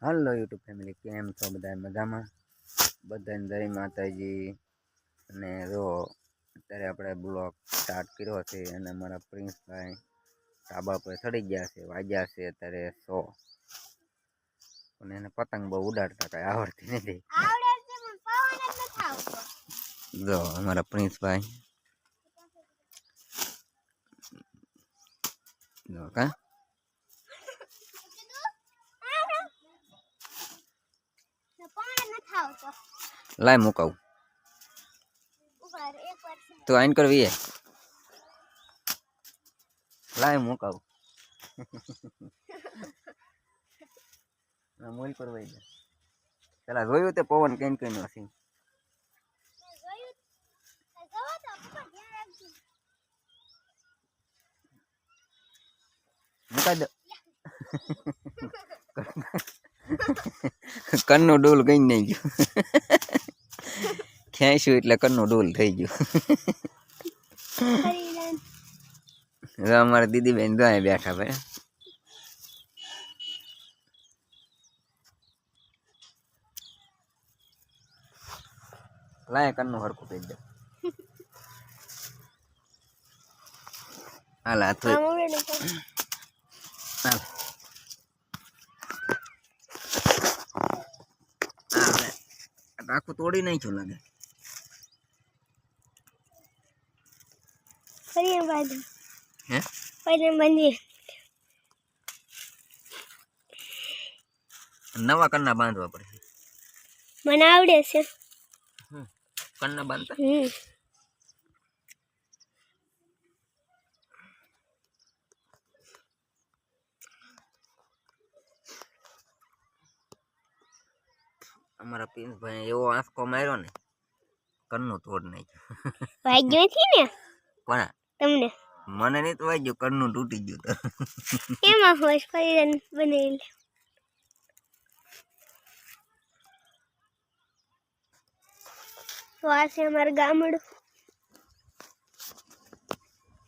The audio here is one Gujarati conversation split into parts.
હાલો યુટ્યુબ ફેમિલી, કેમ છો બધા? મજામાં? બધાને જય માતાજી. અને જો અત્યારે આપણે બ્લોગ સ્ટાર્ટ કર્યો છે અને અમારા પ્રિન્સભાઈ ધાબા પર ચડી ગયા છે. વાગ્યા છે અત્યારે 100 અને એને પતંગ બહુ ઉડાડતા કઈ આવડતી નથી. જો અમારા પ્રિન્સભાઈ જો કા લાય મુકાવ તો આઈન કરવી લાય મુકાવ મોલ પર વઈ જાય. પેલા જોયું તે પવન કેમ કેમ હશે. મુકાઈ દો. કન્નું ડોલ કઈ નહીં ગયું. ખેંચ્યું એટલે કન્નું ડોલ થઈ ગયું. અમારા દીદી બેન ત્યાં બેઠા ભાઈ. લાય કન્નું હરખું કહી દે. હાલ હાથ આખું તોડી નાખ્યું લાગે. નવા કન્ના બાંધવા પડે. મને આવડે છે કન્ના બાંધતા. અમારા પિન્સભાઈ એવો આંસકો માર્યો ને કન્નું તોડ નાખ્યું. વાગ્યો નથી ને કોના? તમને? મને નહીં તો વાગ્યું, કન્નું તૂટી ગયું. તો એમાં હોશ ફરીને બનેલી. તો આ છે અમારું ગામડું.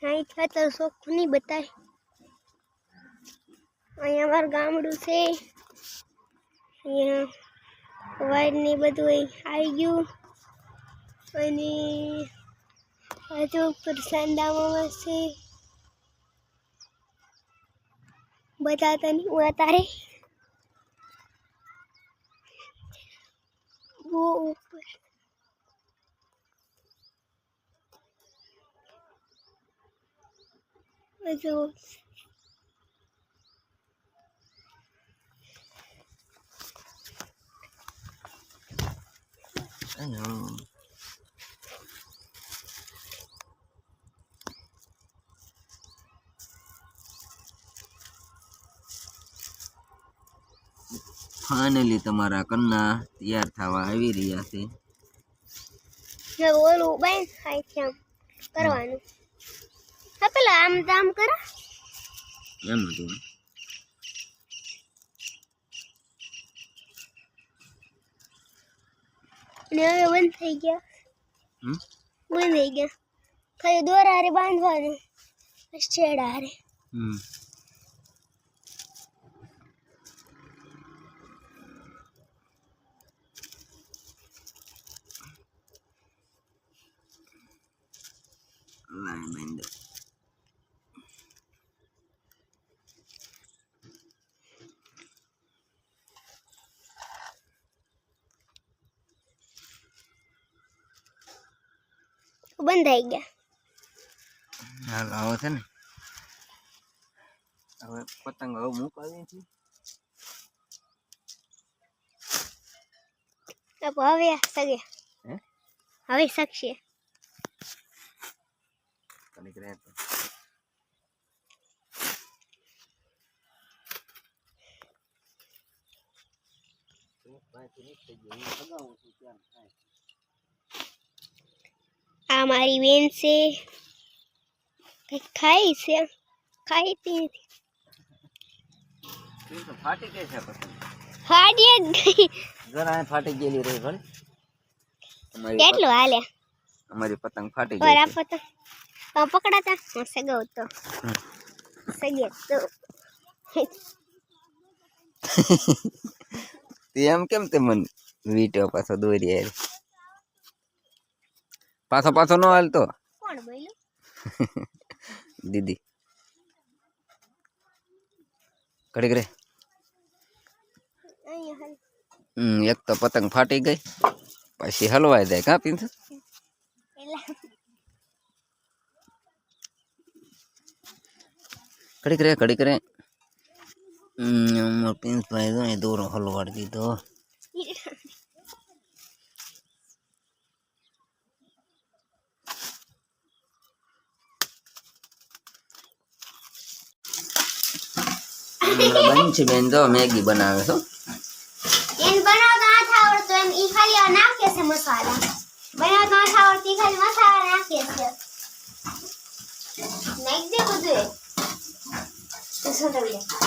અહીં ખાતર ચોખ્ખું નહીં બતાય. અહીં અમારું ગામડું છે. અહીંયા વાયર ને બધું આવી ગયું. અને હજુ ઉપર સાંદામાં છે બતાતા નહીં હું તારે બહુ ઉપર. હજુ ફાઇનલી તમારા કન્ના તૈયાર થવા આવી રહ્યા છે. હવે ઓલું બાય થાય છે આમ કરવાનું. હા પેલા આમ આમ કરો એમ હતું. ને હવે બંધ થઈ ગયા. બંધ થઈ ગયા. ખાલી દોરા હારે બાંધવાનું છેડા હારે. લાઈન બાંધ દો. બંધ થઈ ગયા. હાલ આવો છે ને હવે પતંગ હવે મુકાવી છે. હવે સગે હવે શકશે. કનિક રહે તો આ મારી બેન છે. કઈ ખાઈ છે ખાઈતી નથી. ફાટી ગઈ છે પતંગ. ફાટી જ ગઈ. જરા ફાટી ગયેલી રહી ભલે. કેટલું હાલે અમારી પતંગ ફાટી और ગઈ आप पता तो पकड़ा था सगे तो सगे तो તે એમ કેમ તે મને વીટો પાછો દોરી આવી પાછો પાછો ન હાલતો કોણ બોલ્યું દીદી ઘડીક રે અહીંયા હાલ એક તો પતંગ ફાટી ગઈ પછી હલવાઈ જાય કા પીંછ એલા ઘડીક રે પિન્સભાઈ તો દોરો હલવાડી દીધો બનશે બેન જો મેગી બનાવે છો એન બનાવતા નથી આવડતું એમ ઈ ખાલી આ નાખે છે મસાલા બનાવતા નથી આવડતી ખાલી મસાલા નાખે છે નાખ દે બધું તો સોડવી દે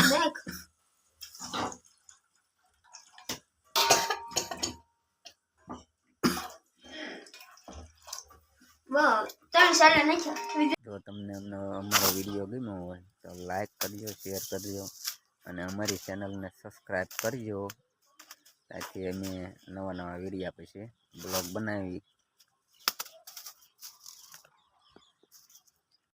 દેખ વાહ ત્રણ સાલા નાખ્યા જો તમને અમારો વિડીયો ગમ્યો હોય તો લાઈક કરજો શેર કરજો અને અમારી ચેનલને સબસ્ક્રાઈબ કરજો તાકી અમે નવા વિડીયો પછી બ્લોગ બનાવી